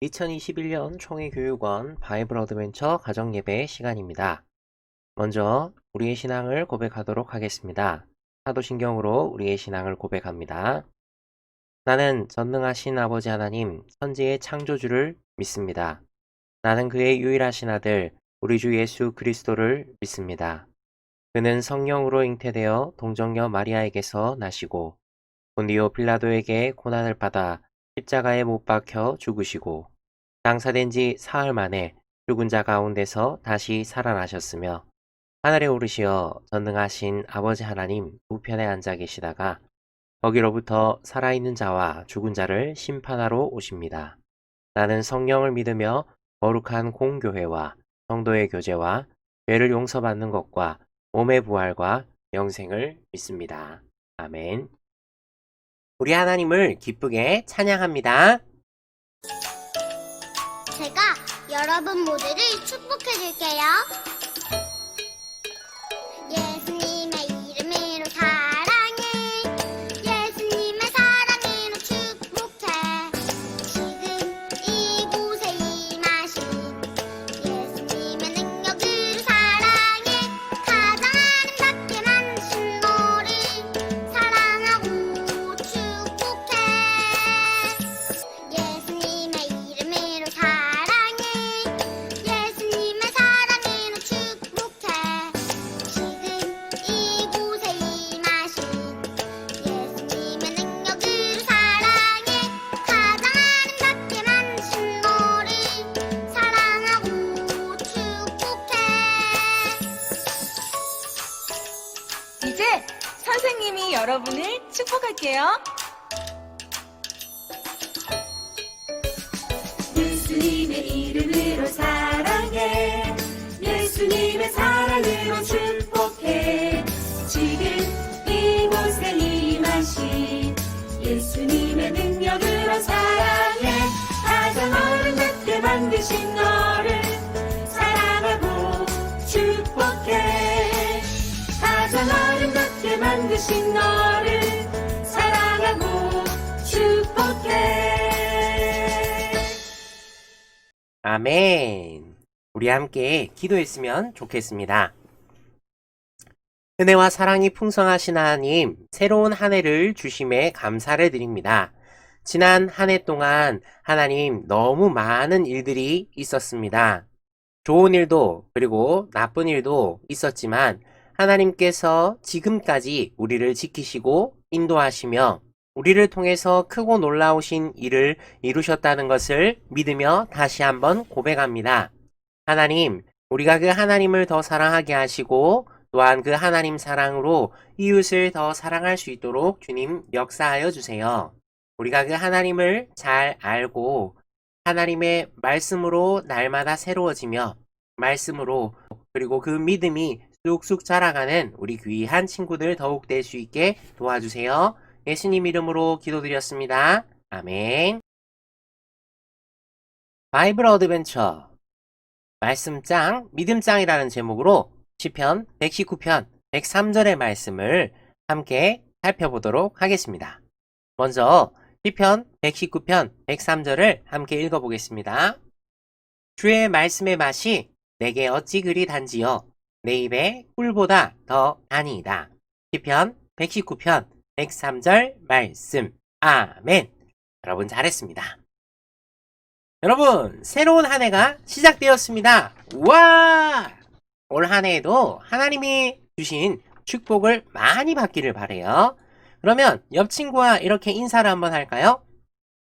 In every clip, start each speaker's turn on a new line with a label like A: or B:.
A: 2021년 총회교육원 바이블 어드벤처 가정예배 시간입니다. 먼저 우리의 신앙을 고백하도록 하겠습니다. 사도신경으로 우리의 신앙을 고백합니다. 나는 전능하신 아버지 하나님, 천지의 창조주를 믿습니다. 나는 그의 유일하신 아들, 우리 주 예수 그리스도를 믿습니다. 그는 성령으로 잉태되어 동정녀 마리아에게서 나시고 본디오 빌라도에게 고난을 받아 십자가에 못 박혀 죽으시고 장사된 지 사흘 만에 죽은 자 가운데서 다시 살아나셨으며 하늘에 오르시어 전능하신 아버지 하나님 우편에 앉아 계시다가 거기로부터 살아있는 자와 죽은 자를 심판하러 오십니다. 나는 성령을 믿으며 거룩한 공교회와 성도의 교제와 죄를 용서받는 것과 몸의 부활과 영생을 믿습니다. 아멘. 우리 하나님을 기쁘게 찬양합니다.
B: 제가 여러분 모두를 축복해 줄게요. 예수님의 이름으로 사랑해. 예수님의 사랑으로 축복해. 지금 이곳에 임하신 예수님의 능력으로 사랑해. 가장 아름답게 만드신 너를 사랑하고 축복해. 예수님의 이름으로 사랑해. 예수님의 사랑으로 축복해. 지금 이곳에 임하신 예수님의 능력으로 사랑해. 가장 아름답게 만드신 너를 사랑하고 축복해.
C: 이제 선생님이 여러분을 축복할게요.
D: 예수님의 이름으로 사랑해. 예수님의 사랑으로 축복해. 지금 이곳에 임하신 예수님의 능력으로 사랑해. 가장 아름답게 만드신 너를 사랑하고 축복해. 가장 아름답게 만드신 너를 사랑하고 축복해.
A: 아멘. 우리 함께 기도했으면 좋겠습니다. 은혜와 사랑이 풍성하신 하나님, 새로운 한 해를 주심에 감사를 드립니다. 지난 한 해 동안 하나님 너무 많은 일들이 있었습니다. 좋은 일도 그리고 나쁜 일도 있었지만 하나님께서 지금까지 우리를 지키시고 인도하시며 우리를 통해서 크고 놀라우신 일을 이루셨다는 것을 믿으며 다시 한번 고백합니다. 하나님, 우리가 그 하나님을 더 사랑하게 하시고 또한 그 하나님 사랑으로 이웃을 더 사랑할 수 있도록 주님 역사하여 주세요. 우리가 그 하나님을 잘 알고 하나님의 말씀으로 날마다 새로워지며 말씀으로 그리고 그 믿음이 쑥쑥 자라가는 우리 귀한 친구들 더욱 될 수 있게 도와주세요. 예수님 이름으로 기도드렸습니다. 아멘. 바이블 어드벤처 말씀장, 믿음장이라는 제목으로 시편 119편 103절의 말씀을 함께 살펴보도록 하겠습니다. 먼저 시편 119편 103절을 함께 읽어보겠습니다. 주의 말씀의 맛이 내게 어찌 그리 단지요 내 입에 꿀보다 더 아니이다. 시편 119편 103절 말씀. 아멘. 여러분 잘했습니다. 여러분 새로운 한 해가 시작되었습니다. 우와! 올 한 해에도 하나님이 주신 축복을 많이 받기를 바래요. 그러면 옆 친구와 이렇게 인사를 한번 할까요?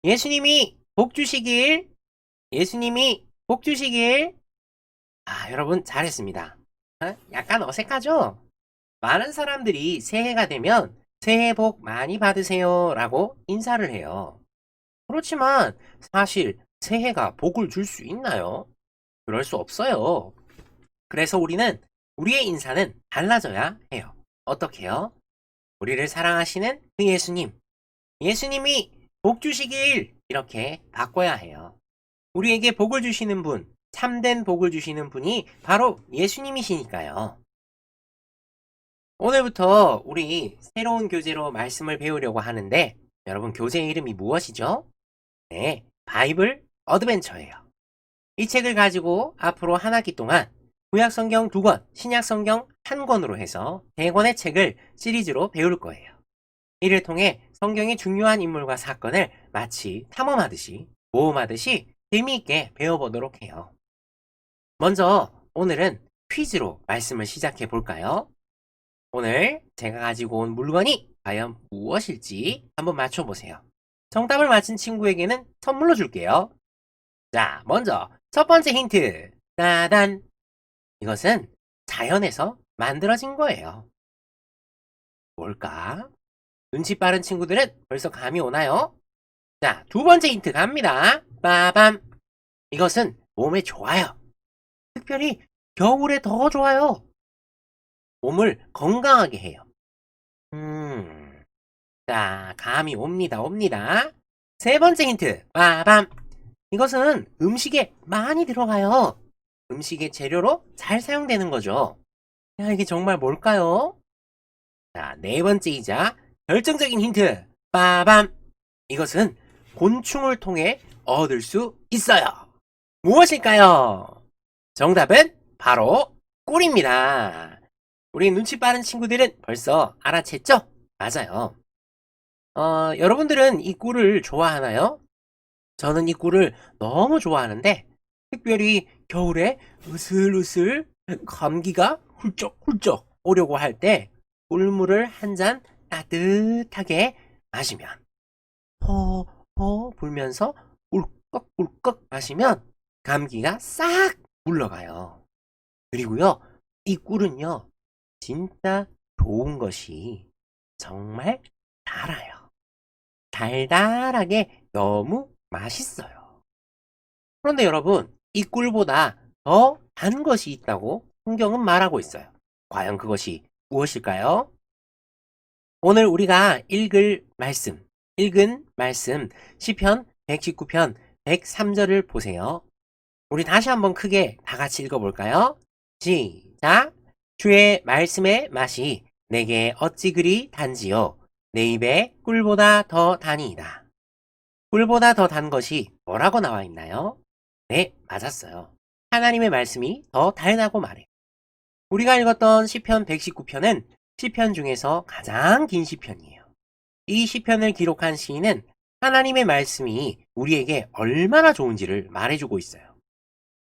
A: 예수님이 복 주시길. 예수님이 복 주시길. 여러분 잘했습니다. 약간 어색하죠? 많은 사람들이 새해가 되면 새해 복 많이 받으세요 라고 인사를 해요. 그렇지만 사실 새해가 복을 줄 수 있나요? 그럴 수 없어요. 그래서 우리는 우리의 인사는 달라져야 해요. 어떻게 해요? 우리를 사랑하시는 그 예수님이 복 주시길 이렇게 바꿔야 해요. 우리에게 복을 주시는 분, 참된 복을 주시는 분이 바로 예수님이시니까요. 오늘부터 우리 새로운 교재로 말씀을 배우려고 하는데 여러분 교재 이름이 무엇이죠? 네, 바이블 어드벤처예요. 이 책을 가지고 앞으로 한 학기 동안 구약성경 2권, 신약성경 1권으로 해서 3권의 책을 시리즈로 배울 거예요. 이를 통해 성경의 중요한 인물과 사건을 마치 탐험하듯이, 모험하듯이 재미있게 배워보도록 해요. 먼저 오늘은 퀴즈로 말씀을 시작해 볼까요? 오늘 제가 가지고 온 물건이 과연 무엇일지 한번 맞춰보세요. 정답을 맞힌 친구에게는 선물로 줄게요. 자, 먼저 첫 번째 힌트. 따단! 이것은 자연에서 만들어진 거예요. 뭘까? 눈치 빠른 친구들은 벌써 감이 오나요? 자, 두 번째 힌트 갑니다. 빠밤! 이것은 몸에 좋아요. 특별히 겨울에 더 좋아요. 몸을 건강하게 해요. 자, 감이 옵니다. 세 번째 힌트, 빠밤! 이것은 음식에 많이 들어가요. 음식의 재료로 잘 사용되는 거죠. 야, 이게 정말 뭘까요? 자, 네 번째이자 결정적인 힌트, 빠밤! 이것은 곤충을 통해 얻을 수 있어요. 무엇일까요? 정답은 바로 꿀입니다. 우리 눈치 빠른 친구들은 벌써 알아챘죠? 맞아요. 여러분들은 이 꿀을 좋아하나요? 저는 이 꿀을 너무 좋아하는데, 특별히 겨울에 으슬으슬 감기가 훌쩍훌쩍 오려고 할 때 꿀물을 한 잔 따뜻하게 마시면, 불면서 꿀꺽꿀꺽 마시면 감기가 싹 물러가요. 그리고요, 이 꿀은요, 진짜 좋은 것이 정말 달아요. 달달하게 너무 맛있어요. 그런데 여러분, 이 꿀보다 더 단 것이 있다고 성경은 말하고 있어요. 과연 그것이 무엇일까요? 오늘 우리가 읽은 말씀 시편 119편 103절을 보세요. 우리 다시 한번 크게 다 같이 읽어볼까요? 시작! 주의 말씀의 맛이 내게 어찌 그리 단지요. 내 입에 꿀보다 더 다니이다. 꿀보다 더 단 것이 뭐라고 나와 있나요? 네, 맞았어요. 하나님의 말씀이 더 달다고 말해요. 우리가 읽었던 시편 119편은 시편 중에서 가장 긴 시편이에요. 이 시편을 기록한 시인은 하나님의 말씀이 우리에게 얼마나 좋은지를 말해주고 있어요.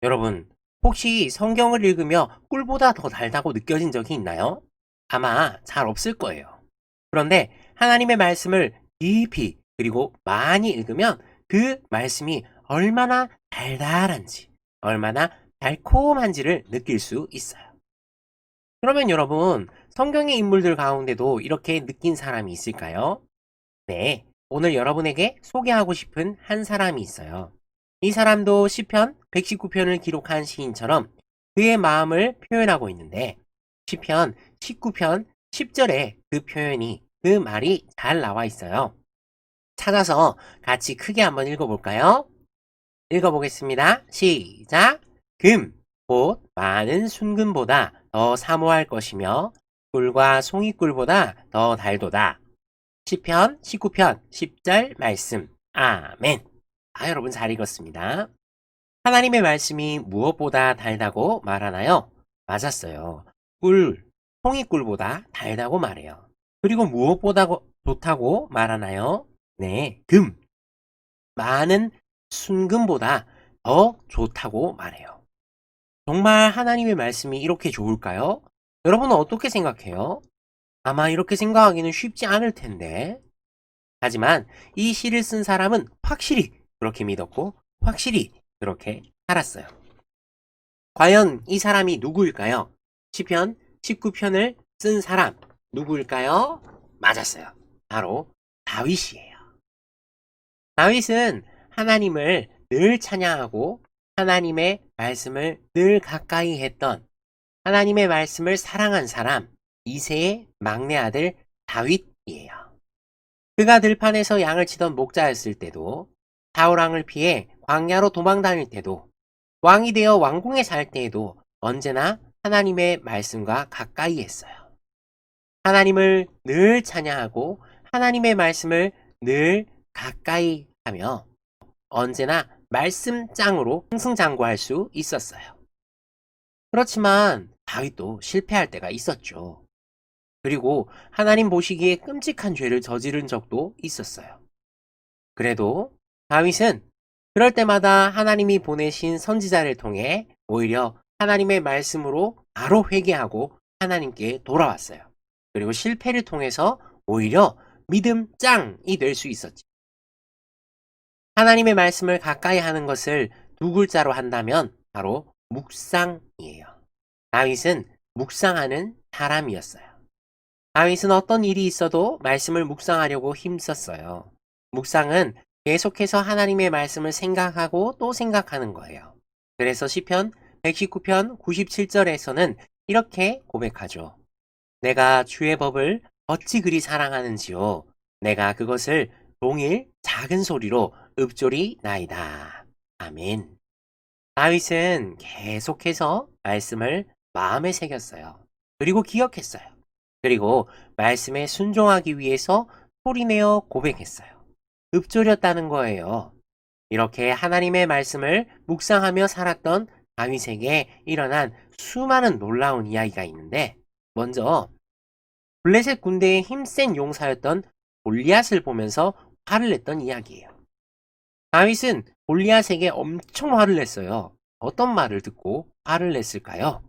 A: 여러분, 혹시 성경을 읽으며 꿀보다 더 달다고 느껴진 적이 있나요? 아마 잘 없을 거예요. 그런데 하나님의 말씀을 깊이 그리고 많이 읽으면 그 말씀이 얼마나 달달한지, 얼마나 달콤한지를 느낄 수 있어요. 그러면 여러분, 성경의 인물들 가운데도 이렇게 느낀 사람이 있을까요? 네, 오늘 여러분에게 소개하고 싶은 한 사람이 있어요. 이 사람도 시편 119편을 기록한 시인처럼 그의 마음을 표현하고 있는데, 시편 19편 10절에 그 말이 잘 나와 있어요. 찾아서 같이 크게 한번 읽어볼까요? 읽어보겠습니다. 시작! 곧 많은 순금보다 더 사모할 것이며 꿀과 송이꿀보다 더 달도다. 시편 19편 10절 말씀. 아멘. 여러분 잘 읽었습니다. 하나님의 말씀이 무엇보다 달다고 말하나요? 맞았어요. 송이꿀보다 달다고 말해요. 그리고 무엇보다 좋다고 말하나요? 네, 많은 순금보다 더 좋다고 말해요. 정말 하나님의 말씀이 이렇게 좋을까요? 여러분은 어떻게 생각해요? 아마 이렇게 생각하기는 쉽지 않을 텐데. 하지만 이 시를 쓴 사람은 확실히 그렇게 믿었고 확실히 그렇게 살았어요. 과연 이 사람이 누구일까요? 시편 19편을 쓴 사람 누구일까요? 맞았어요. 바로 다윗이에요. 다윗은 하나님을 늘 찬양하고 하나님의 말씀을 늘 가까이 했던, 하나님의 말씀을 사랑한 사람, 이새의 막내 아들 다윗이에요. 그가 들판에서 양을 치던 목자였을 때도, 사울왕을 피해 광야로 도망 다닐 때도, 왕이 되어 왕궁에 살 때에도 언제나 하나님의 말씀과 가까이 했어요. 하나님을 늘 찬양하고 하나님의 말씀을 늘 가까이 하며 언제나 말씀장으로 승승장구할 수 있었어요. 그렇지만 다윗도 실패할 때가 있었죠. 그리고 하나님 보시기에 끔찍한 죄를 저지른 적도 있었어요. 그래도 다윗은 그럴 때마다 하나님이 보내신 선지자를 통해 오히려 하나님의 말씀으로 바로 회개하고 하나님께 돌아왔어요. 그리고 실패를 통해서 오히려 믿음 짱이 될 수 있었죠. 하나님의 말씀을 가까이 하는 것을 두 글자로 한다면 바로 묵상이에요. 다윗은 묵상하는 사람이었어요. 다윗은 어떤 일이 있어도 말씀을 묵상하려고 힘썼어요. 묵상은 계속해서 하나님의 말씀을 생각하고 또 생각하는 거예요. 그래서 시편 119편 97절에서는 이렇게 고백하죠. 내가 주의 법을 어찌 그리 사랑하는지요. 내가 그것을 동일 작은 소리로 읊조리 나이다. 아멘. 다윗은 계속해서 말씀을 마음에 새겼어요. 그리고 기억했어요. 그리고 말씀에 순종하기 위해서 소리내어 고백했어요. 읊조렸다는 거예요. 이렇게 하나님의 말씀을 묵상하며 살았던 다윗에게 일어난 수많은 놀라운 이야기가 있는데, 먼저 블레셋 군대의 힘센 용사였던 골리앗을 보면서 화를 냈던 이야기예요. 다윗은 골리앗에게 엄청 화를 냈어요. 어떤 말을 듣고 화를 냈을까요?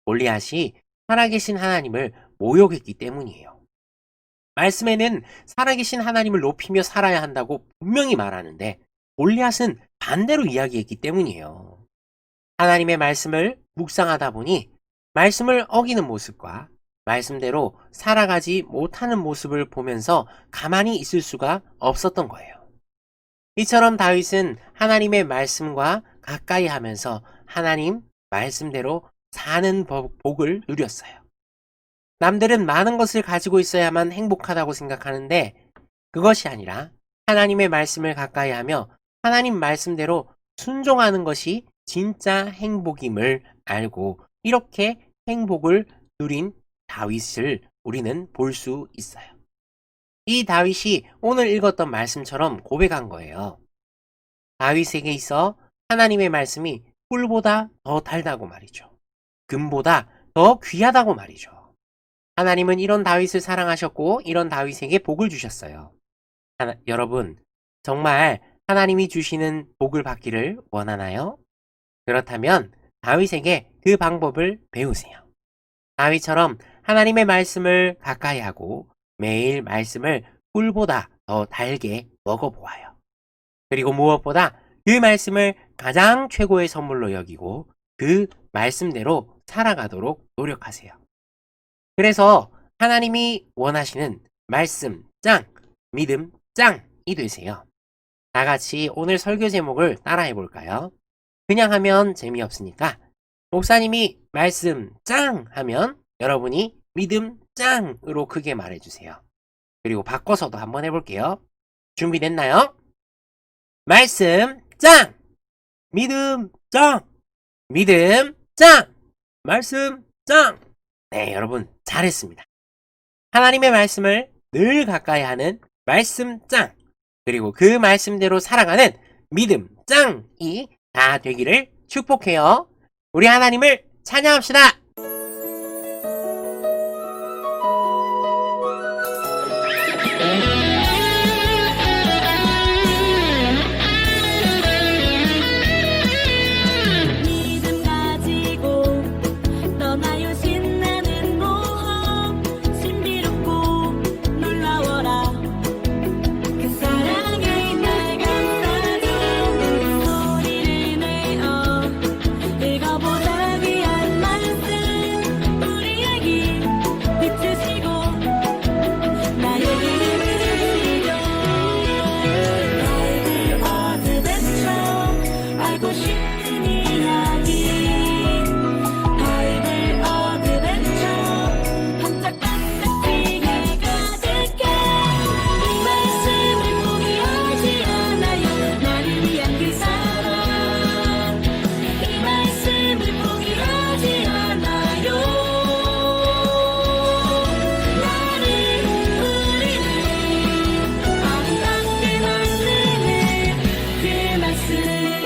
A: 골리앗이 살아계신 하나님을 모욕했기 때문이에요. 말씀에는 살아계신 하나님을 높이며 살아야 한다고 분명히 말하는데 골리앗은 반대로 이야기했기 때문이에요. 하나님의 말씀을 묵상하다 보니 말씀을 어기는 모습과 말씀대로 살아가지 못하는 모습을 보면서 가만히 있을 수가 없었던 거예요. 이처럼 다윗은 하나님의 말씀과 가까이 하면서 하나님 말씀대로 사는 복을 누렸어요. 남들은 많은 것을 가지고 있어야만 행복하다고 생각하는데 그것이 아니라 하나님의 말씀을 가까이 하며 하나님 말씀대로 순종하는 것이 진짜 행복임을 알고 이렇게 행복을 누린 다윗을 우리는 볼 수 있어요. 이 다윗이 오늘 읽었던 말씀처럼 고백한 거예요. 다윗에게 있어 하나님의 말씀이 꿀보다 더 달다고 말이죠. 금보다 더 귀하다고 말이죠. 하나님은 이런 다윗을 사랑하셨고 이런 다윗에게 복을 주셨어요. 여러분, 정말 하나님이 주시는 복을 받기를 원하나요? 그렇다면 다윗에게 그 방법을 배우세요. 다윗처럼 하나님의 말씀을 가까이 하고 매일 말씀을 꿀보다 더 달게 먹어보아요. 그리고 무엇보다 그 말씀을 가장 최고의 선물로 여기고 그 말씀대로 살아가도록 노력하세요. 그래서 하나님이 원하시는 말씀 짱, 믿음 짱이 되세요. 다 같이 오늘 설교 제목을 따라해 볼까요? 그냥 하면 재미없으니까 목사님이 말씀 짱 하면 여러분이 믿음 짱으로 크게 말해주세요. 그리고 바꿔서도 한번 해볼게요. 준비됐나요? 말씀 짱! 믿음 짱! 믿음 짱! 말씀 짱! 네, 여러분 잘했습니다. 하나님의 말씀을 늘 가까이 하는 말씀 짱! 그리고 그 말씀대로 살아가는 믿음 짱이 다 되기를 축복해요. 우리 하나님을 찬양합시다.
D: 믿음 가지고 떠나요 신나는 모험 신비롭고 놀라워라 그 사랑에 날 감싸줘 소리를 내어 읽어보자 귀한 말씀 우리에게 비추시고 나에게 힘을 주시죠 바이블 어드벤처 알고 싶은 이야기 바이블 어드벤처 반짝반짝 빛이 가득해 이 말씀을 포기하지 않아요 나를 위한 그 사랑 이 말씀을 포기하지 않아요 나를 우리를 아름답게 만드는 그 말씀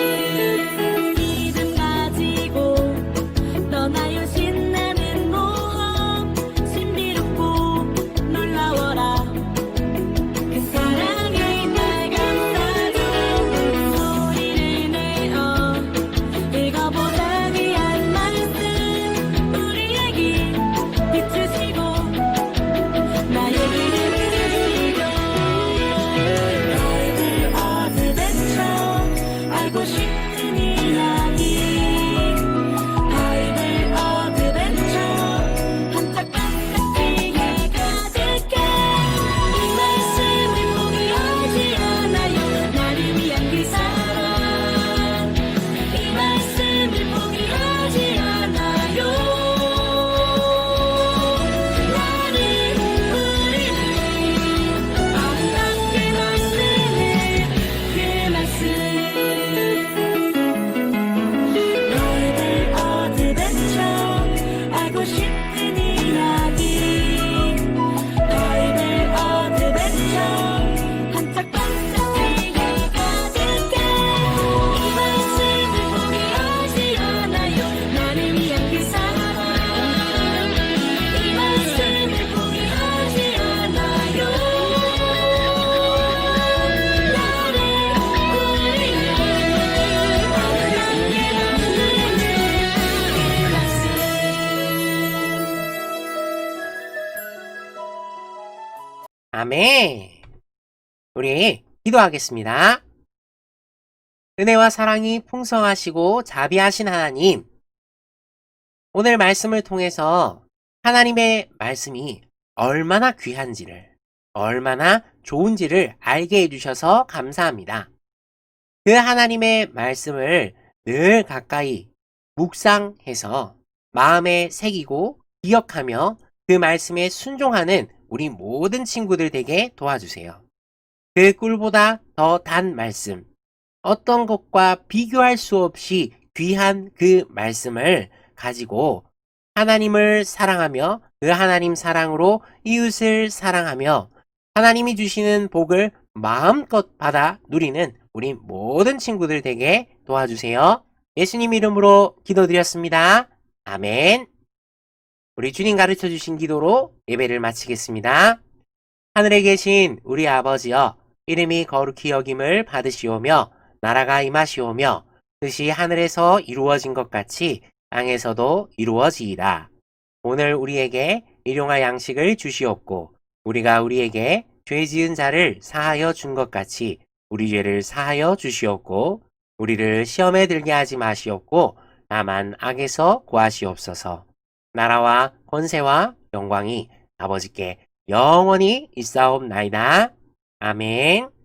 A: 아멘. 우리 기도하겠습니다. 은혜와 사랑이 풍성하시고 자비하신 하나님, 오늘 말씀을 통해서 하나님의 말씀이 얼마나 귀한지를, 얼마나 좋은지를 알게 해주셔서 감사합니다. 그 하나님의 말씀을 늘 가까이 묵상해서 마음에 새기고 기억하며 그 말씀에 순종하는 우리 모든 친구들 되게 도와주세요. 그 꿀보다 더 단 말씀, 어떤 것과 비교할 수 없이 귀한 그 말씀을 가지고 하나님을 사랑하며 그 하나님 사랑으로 이웃을 사랑하며 하나님이 주시는 복을 마음껏 받아 누리는 우리 모든 친구들 되게 도와주세요. 예수님 이름으로 기도드렸습니다. 아멘. 우리 주님 가르쳐 주신 기도로 예배를 마치겠습니다. 하늘에 계신 우리 아버지여, 이름이 거룩히 여김을 받으시오며 나라가 임하시오며 뜻이 하늘에서 이루어진 것 같이 땅에서도 이루어지이다. 오늘 우리에게 일용할 양식을 주시옵고 우리가 우리에게 죄 지은 자를 사하여 준 것 같이 우리 죄를 사하여 주시옵고 우리를 시험에 들게 하지 마시옵고 다만 악에서 구하시옵소서. 나라와 권세와 영광이 아버지께 영원히 있사옵나이다. 아멘.